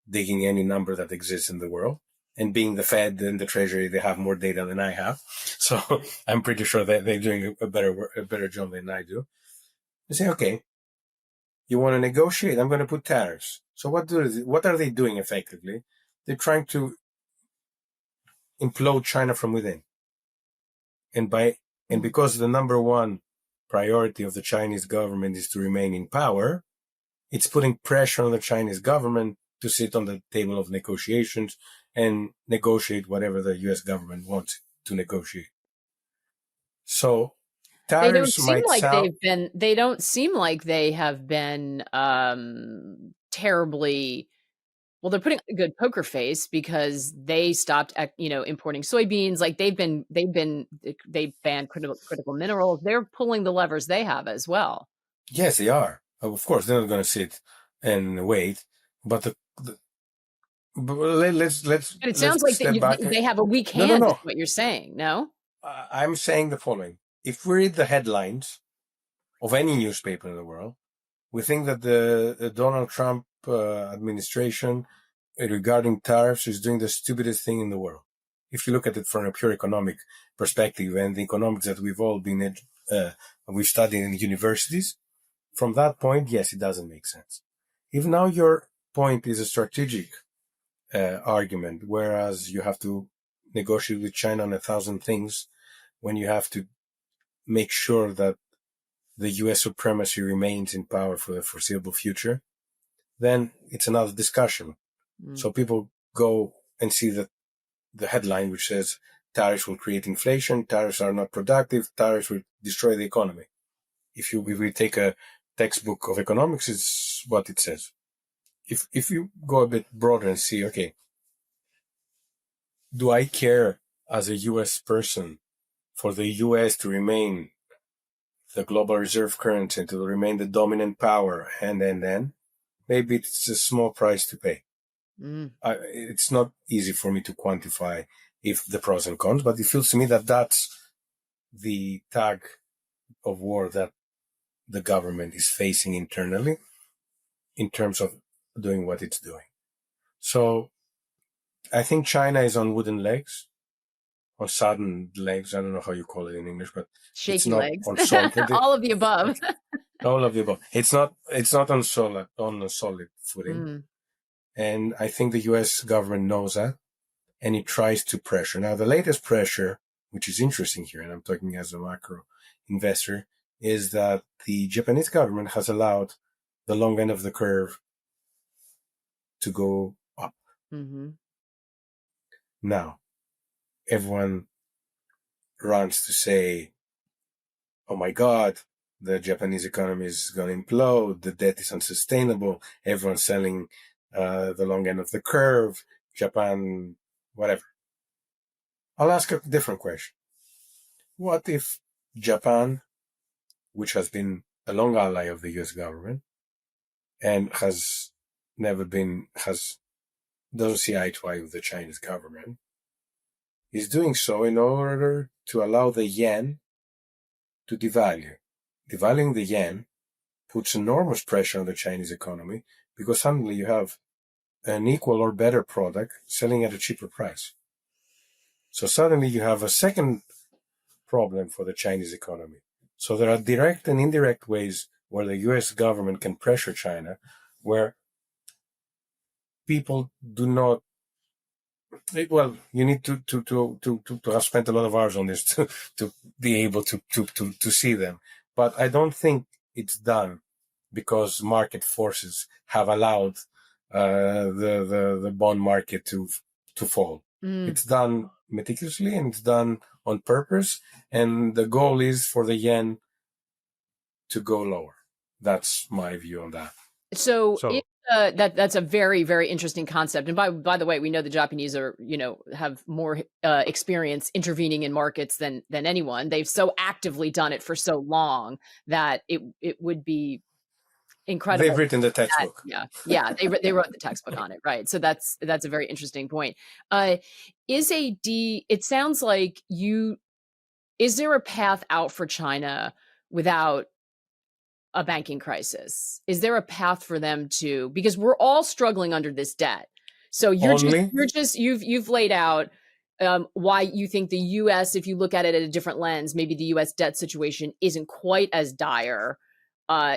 digging any number that exists in the world. And being the Fed and the Treasury, they have more data than I have. So I'm pretty sure that they're doing a better job than I do. They say, okay, you want to negotiate? I'm going to put tariffs. So what are they doing effectively? They're trying to implode China from within. And because the number one priority of the Chinese government is to remain in power, it's putting pressure on the Chinese government to sit on the table of negotiations and negotiate whatever the US government wants to negotiate. So They don't tariffs seem might like sound, they don't seem like they have been terribly well, they're putting on a good poker face because they stopped importing soybeans. Like they banned critical minerals. They're pulling the levers they have as well. yes, they are. Of course, they're not going to sit and wait. But but But it let's sounds like that step back. they have a weak No, no, hand, is no. what you're saying. No? I'm saying the following: if we read the headlines of any newspaper in the world, we think that the Donald Trump administration regarding tariffs is doing the stupidest thing in the world. If you look at it from a pure economic perspective and the economics that we've studied in universities, from that point, yes, it doesn't make sense. If now your point is a strategic argument, whereas you have to negotiate with China on 1,000 things, when you have to make sure that the US supremacy remains in power for the foreseeable future, then it's another discussion. So people go and see the headline which says tariffs will create inflation, tariffs are not productive, tariffs will destroy the economy. If we take a textbook of economics, it's what it says. If you go a bit broader and see, okay, do I care as a US person for the US to remain the global reserve currency, to remain the dominant power, and then maybe it's a small price to pay. It's not easy for me to quantify if the pros and cons, but it feels to me that that's the tug of war that the government is facing internally in terms of doing what it's doing. So I think China is on wooden legs, on sudden legs. I don't know how you call it in English, but Shaky it's not legs. on solid. All of the above. All of the above. It's not on a solid footing. And I think the US government knows that, and it tries to pressure. Now, the latest pressure, which is interesting here, and I'm talking as a macro investor, is that the Japanese government has allowed the long end of the curve to go up. Now, everyone runs to say, oh my God, the Japanese economy is going to implode, the debt is unsustainable, everyone's selling the long end of the curve, Japan, whatever. I'll ask a different question. What if Japan, which has been a long ally of the US government and doesn't see eye to eye with the Chinese government, is doing so in order to allow the yen to devalue. Devaluing the yen puts enormous pressure on the Chinese economy because suddenly you have an equal or better product selling at a cheaper price. So suddenly you have a second problem for the Chinese economy. So there are direct and indirect ways where the US government can pressure China, where people do not. Well, you need to have spent a lot of hours on this to be able to see them. But I don't think it's done because market forces have allowed the bond market to fall. It's done meticulously and it's done on purpose, and the goal is for the yen to go lower. That's my view on that. So that's a very, very interesting concept. And by the way, we know the Japanese are, have more experience intervening in markets than anyone. They've so actively done it for so long that it would be incredible. They've written the textbook. They wrote the textbook on it, right? So that's a very interesting point. It sounds like is there a path out for China without a banking crisis? Is there a path for them to, because we're all struggling under this debt. So you've laid out why you think the US, if you look at it at a different lens, maybe the US debt situation isn't quite as dire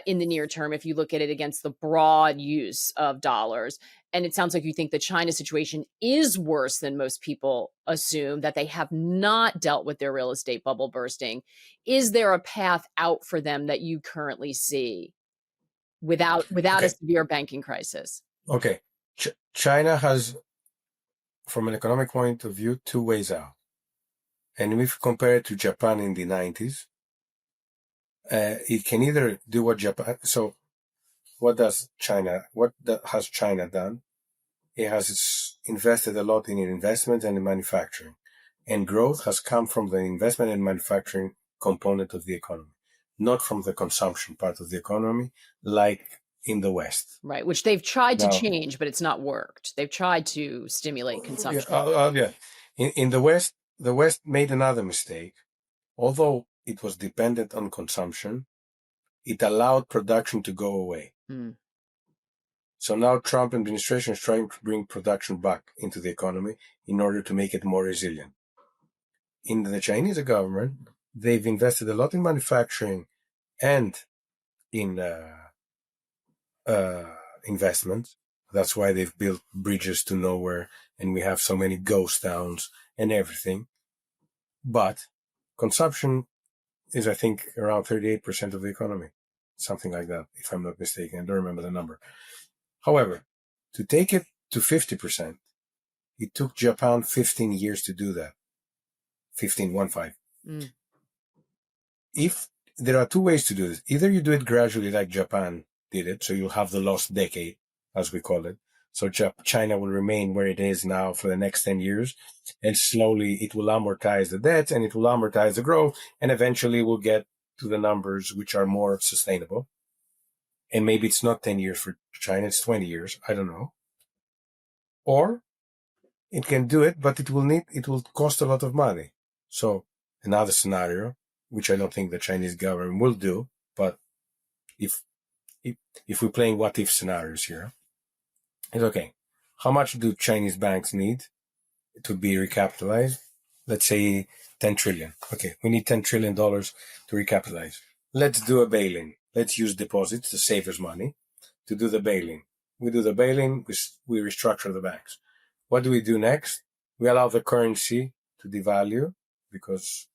in the near term if you look at it against the broad use of dollars. And it sounds like you think the China situation is worse than most people assume, that they have not dealt with their real estate bubble bursting. Is there a path out for them that you currently see without a severe banking crisis? Okay. China has, from an economic point of view, two ways out. And if you compare it to Japan in the 90s, it can either do what Japan. So, what has China done? It has invested a lot in investment and in manufacturing, and growth has come from the investment and manufacturing component of the economy, not from the consumption part of the economy, like in the West. Right, which they've tried to change, but it's not worked. They've tried to stimulate consumption. Yeah. In the West made another mistake. Although it was dependent on consumption, it allowed production to go away. So now Trump administration is trying to bring production back into the economy in order to make it more resilient. In the Chinese government, they've invested a lot in manufacturing and in investment. That's why they've built bridges to nowhere, and we have so many ghost towns and everything. But consumption is, I think, around 38% of the economy. Something like that, if I'm not mistaken. I don't remember the number. However, to take it to 50%, it took Japan 15 years to do that. 15. If there are two ways to do this, either you do it gradually like Japan did it, so you'll have the lost decade, as we call it. So China will remain where it is now for the next 10 years, and slowly it will amortize the debt and it will amortize the growth, and eventually we'll get to the numbers which are more sustainable. And maybe it's not 10 years for China, it's 20 years. I don't know. Or it can do it, but it will cost a lot of money. So another scenario, which I don't think the Chinese government will do, but if we're playing what if scenarios here, it's okay. How much do Chinese banks need to be recapitalized? Let's say 10 trillion. Okay, we need $10 trillion to recapitalize. Let's do a bail-in. Let's use deposits, the savers' money, to do the bail-in. We do the bail-in, we restructure the banks. What do we do next? We allow the currency to devalue because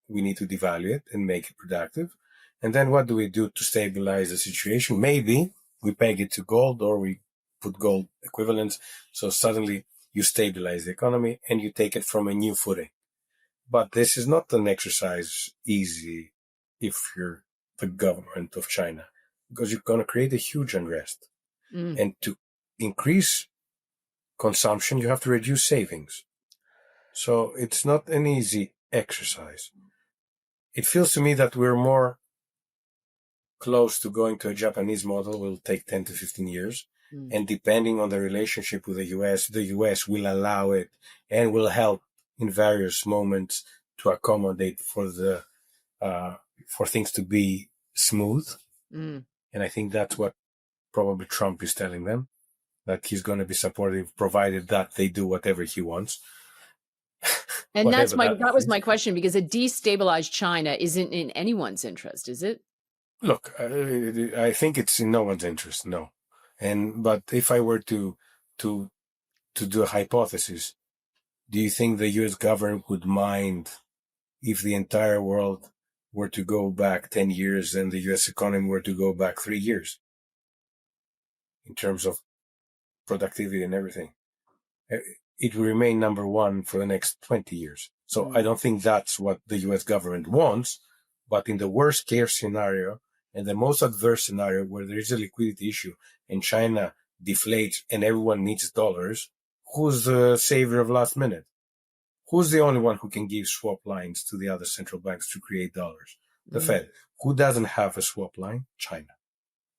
we need to devalue it and make it productive. And then what do we do to stabilize the situation? Maybe we peg it to gold, or we put gold equivalents. So suddenly you stabilize the economy and you take it from a new footing. But this is not an exercise easy if you're the government of China, because you're going to create a huge unrest. And to increase consumption, you have to reduce savings. So it's not an easy exercise. It feels to me that we're more close to going to a Japanese model. Will take 10 to 15 years. And depending on the relationship with the US will allow it and will help in various moments to accommodate for things to be smooth. And I think that's what probably Trump is telling them, that he's going to be supportive provided that they do whatever he wants. And that was my question, because a destabilized China isn't in anyone's interest, is it? Look, I think it's in no one's interest, no. But if I were to do a hypothesis, do you think the US government would mind if the entire world were to go back 10 years and the US economy were to go back 3 years in terms of productivity and everything? It will remain number one for the next 20 years. So I don't think that's what the US government wants, but in the worst case scenario and the most adverse scenario where there is a liquidity issue and China deflates and everyone needs dollars, who's the savior of last minute? Who's the only one who can give swap lines to the other central banks to create dollars? The Fed. Who doesn't have a swap line? China.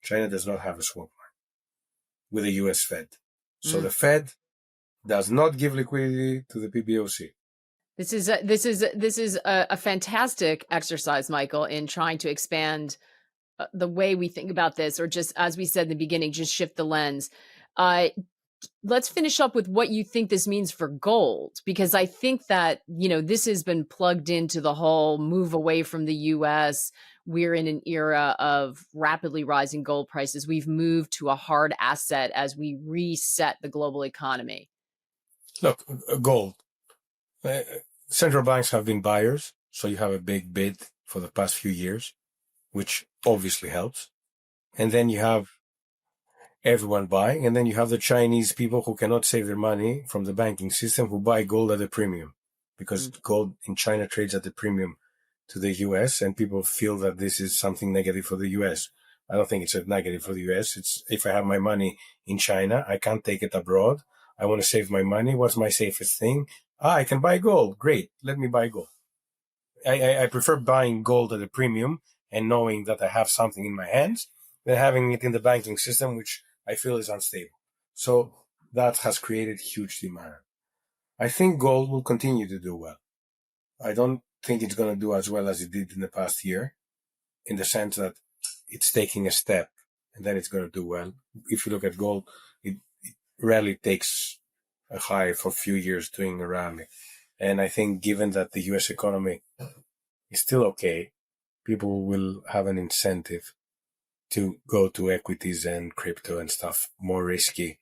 China does not have a swap line with the US Fed. So the Fed does not give liquidity to the PBOC. This is a fantastic exercise, Michael, in trying to expand the way we think about this, or just, as we said in the beginning, just shift the lens. Let's finish up with what you think this means for gold, because I think that, this has been plugged into the whole move away from the US. We're in an era of rapidly rising gold prices. We've moved to a hard asset as we reset the global economy. Look, gold. Central banks have been buyers, so you have a big bid for the past few years, which obviously helps. And then you have everyone buying, and then you have the Chinese people who cannot save their money from the banking system who buy gold at a premium. because gold in China trades at the premium to the US, and people feel that this is something negative for the US. I don't think it's a negative for the US. It's if I have my money in China, I can't take it abroad. I want to save my money. What's my safest thing? I can buy gold. Great. Let me buy gold. I prefer buying gold at a premium and knowing that I have something in my hands than having it in the banking system, which I feel is unstable. So that has created huge demand. I think gold will continue to do well. I don't think it's going to do as well as it did in the past year, in the sense that it's taking a step and then it's going to do well. If you look at gold, it rarely takes a high for a few years doing a rally. And I think given that the US economy is still okay, people will have an incentive to go to equities and crypto and stuff more risky.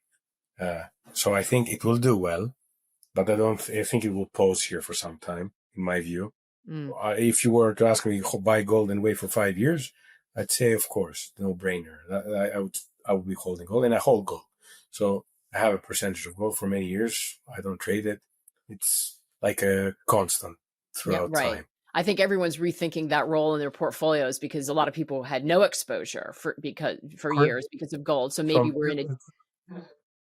So I think it will do well, but I think it will pause here for some time, in my view. If you were to ask me to buy gold and wait for 5 years, I'd say, of course, no brainer. I would be holding gold, and I hold gold. So I have a percentage of gold for many years. I don't trade it. It's like a constant throughout time. I think everyone's rethinking that role in their portfolios because a lot of people had no exposure for years because of gold. So maybe we're in a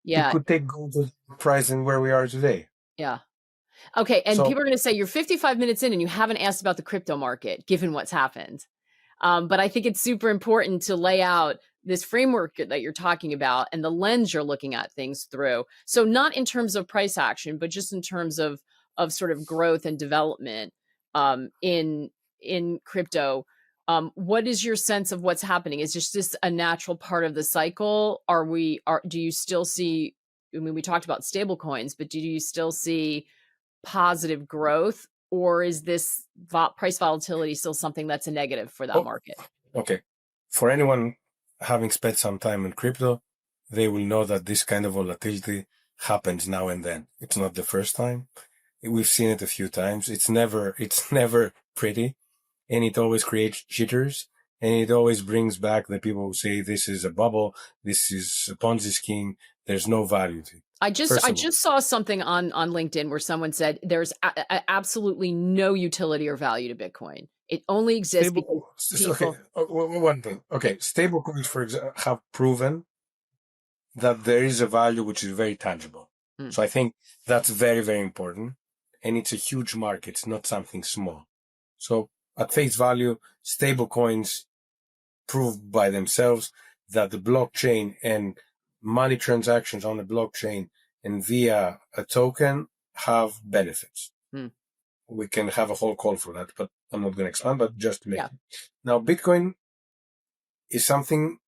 it could take gold to price in where we are today. Yeah. Okay. And people are going to say you're 55 minutes in and you haven't asked about the crypto market, given what's happened. But I think it's super important to lay out this framework that you're talking about and the lens you're looking at things through. So not in terms of price action, but just in terms of sort of growth and development in crypto. What is your sense of what's happening? Is just this a natural part of the cycle? Do you still see, I mean, we talked about stablecoins, but do you still see positive growth, or is this price volatility still something that's a negative for that market? Okay. For anyone having spent some time in crypto, they will know that this kind of volatility happens now and then. It's not the first time. We've seen it a few times. It's never pretty, and it always creates jitters, and it always brings back the people who say this is a bubble, this is a Ponzi scheme, there's no value to it. I just saw something on LinkedIn where someone said there's absolutely no utility or value to Bitcoin. It only exists because people... Okay, one thing. Okay, stablecoins, for example, have proven that there is a value which is very tangible. So I think that's very, very important. And it's a huge market. It's not something small. So at face value, stablecoins prove by themselves that the blockchain and money transactions on the blockchain and via a token have benefits. We can have a whole call for that, but I'm not going to expand, but just to make it. Now, Bitcoin is something,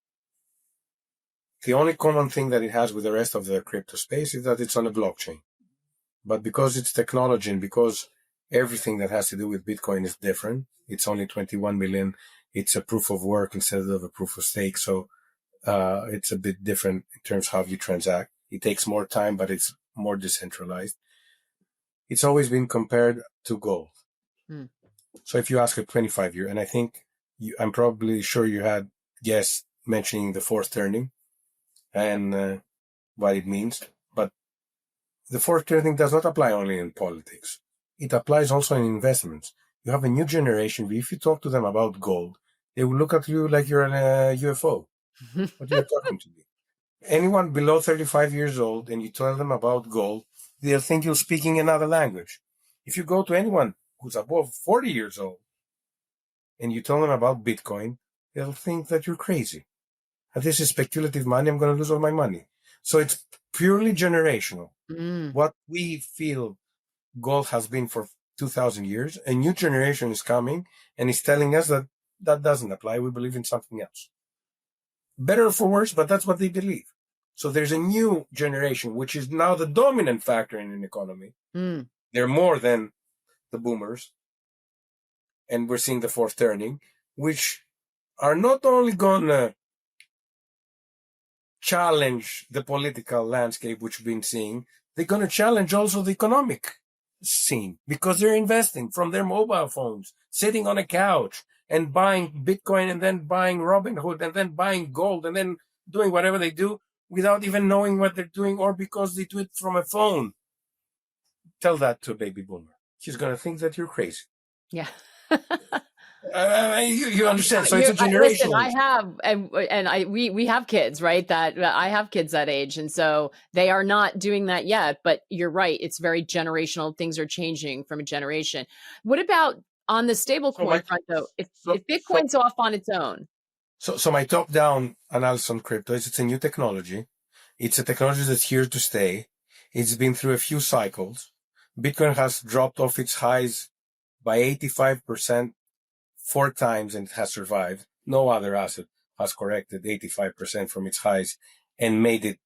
the only common thing that it has with the rest of the crypto space is that it's on a blockchain. But because it's technology and because everything that has to do with Bitcoin is different, it's only 21 million. It's a proof of work instead of a proof of stake. So it's a bit different in terms of how you transact. It takes more time, but it's more decentralized. It's always been compared to gold. So if you ask a 25-year, and I think I'm probably sure you had guests mentioning the fourth turning and what it means. But the fourth turning does not apply only in politics. It applies also in investments. You have a new generation. If you talk to them about gold, they will look at you like you're a UFO. What you're talking to me. Anyone below 35 years old and you tell them about gold, they'll think you're speaking another language. If you go to anyone who's above 40 years old and you tell them about Bitcoin, they'll think that you're crazy. And this is speculative money. I'm going to lose all my money. So it's purely generational. What we feel gold has been for 2,000 years, a new generation is coming and is telling us that that doesn't apply. We believe in something else. Better or for worse, but that's what they believe. So there's a new generation, which is now the dominant factor in an economy. They're more than the boomers. And we're seeing the fourth turning, which are not only going to challenge the political landscape, which we've been seeing, they're going to challenge also the economic scene because they're investing from their mobile phones, sitting on a couch and buying Bitcoin and then buying Robinhood and then buying gold and then doing whatever they do without even knowing what they're doing or because they do it from a phone. Tell that to a baby boomer. he's going to think that you're crazy. Yeah. You understand? So it's a Listen, generational I issue. have, we have kids, right? That I have kids that age, and so they are not doing that yet. But you're right; it's very generational. Things are changing from a generation. What about on the So stablecoin my front, though? If so Bitcoin's off on its own, so my top-down analysis on crypto is it's a new technology. It's a technology that's here to stay. It's been through a few cycles. Bitcoin has dropped off its highs by 85% 4 times and it has survived. No other asset has corrected 85% from its highs and made it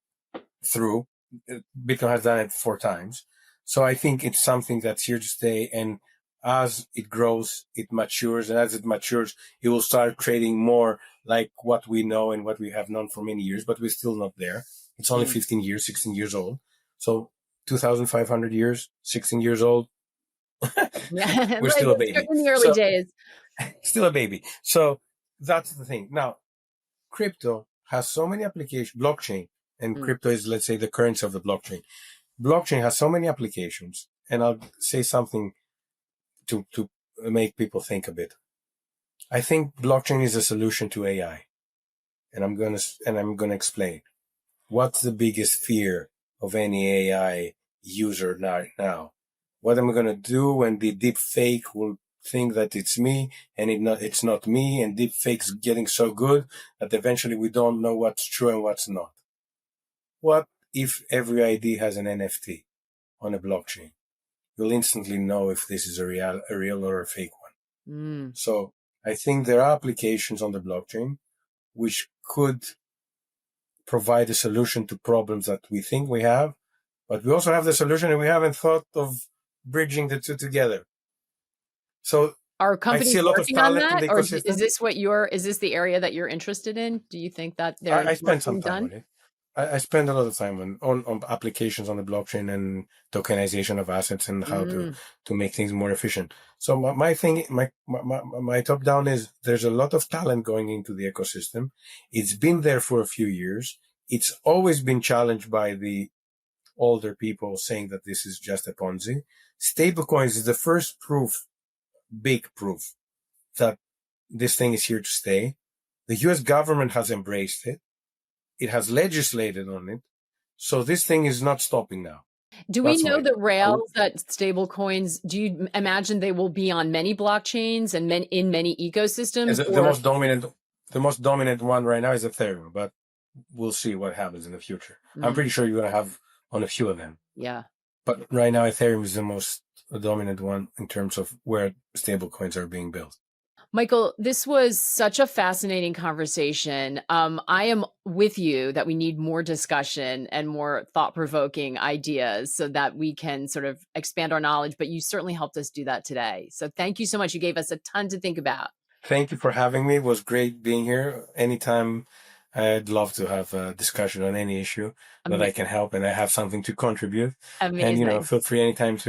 through. Bitcoin has done it 4 times. So I think it's something that's here to stay. And as it grows, it matures. And as it matures, it will start trading more like what we know and what we have known for many years, but we're still not there. It's only 15 years, 16 years old. So 2,500 years, 16 years old. yeah, We're still a baby. in the early So days. still a baby. So that's the thing. Now, crypto has so many applications, blockchain, and crypto is, let's say, the currency of the blockchain. Blockchain has so many applications, and I'll say something to make people think a bit. I think blockchain is a solution to AI, and I'm gonna explain. What's the biggest fear of any AI user now? What am I gonna do when the deep fake will think that it's me and it's not me, and deep fake's getting so good that eventually we don't know what's true and what's not? What if every ID has an NFT on a blockchain? You'll instantly know if this is a real or a fake one. So I think there are applications on the blockchain which could provide a solution to problems that we think we have, but we also have the solution and we haven't thought of bridging the two together. So Are I see companies a lot of working on talent in that, the or ecosystem. is this the area that you're interested in? Do you think that there's I work spend some being time done? on it. I spend a lot of time on applications on the blockchain and tokenization of assets and how to make things more efficient. So my top down is there's a lot of talent going into the ecosystem. It's been there for a few years. It's always been challenged by the older people saying that this is just a Ponzi. Stablecoins is the first big proof that this thing is here to stay. The US government has embraced it. It has legislated on it. So this thing is not stopping now. Do we That's know my the take. rails that stable coins, do you imagine they will be on many blockchains and in many ecosystems? The most dominant one right now is Ethereum, but we'll see what happens in the future. I'm pretty sure you're going to have on a few of them. Yeah. But right now, Ethereum is the most dominant one in terms of where stablecoins are being built. Michael, this was such a fascinating conversation. I am with you that we need more discussion and more thought-provoking ideas so that we can sort of expand our knowledge, but you certainly helped us do that today. So thank you so much. You gave us a ton to think about. Thank you for having me. It was great being here. Anytime, I'd love to have a discussion on any issue that I can help and I have something to contribute. Amazing. And, feel free anytime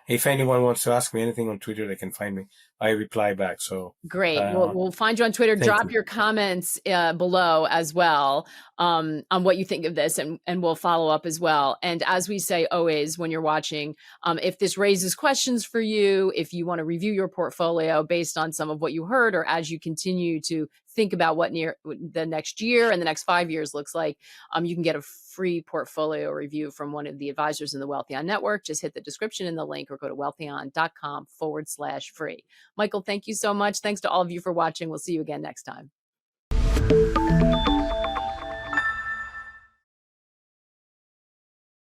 if anyone wants to ask me anything on Twitter, they can find me. I reply back. So great. We'll find you on Twitter. Drop your comments below as well on what you think of this, and we'll follow up as well. And as we say always when you're watching, if this raises questions for you, if you want to review your portfolio based on some of what you heard, or as you continue to think about what the next year and the next 5 years looks like, you can get a free portfolio review from one of the advisors in the Wealthion network. Just hit the description in the link or go to wealthion.com/free. Michael, thank you so much. Thanks to all of you for watching. We'll see you again next time.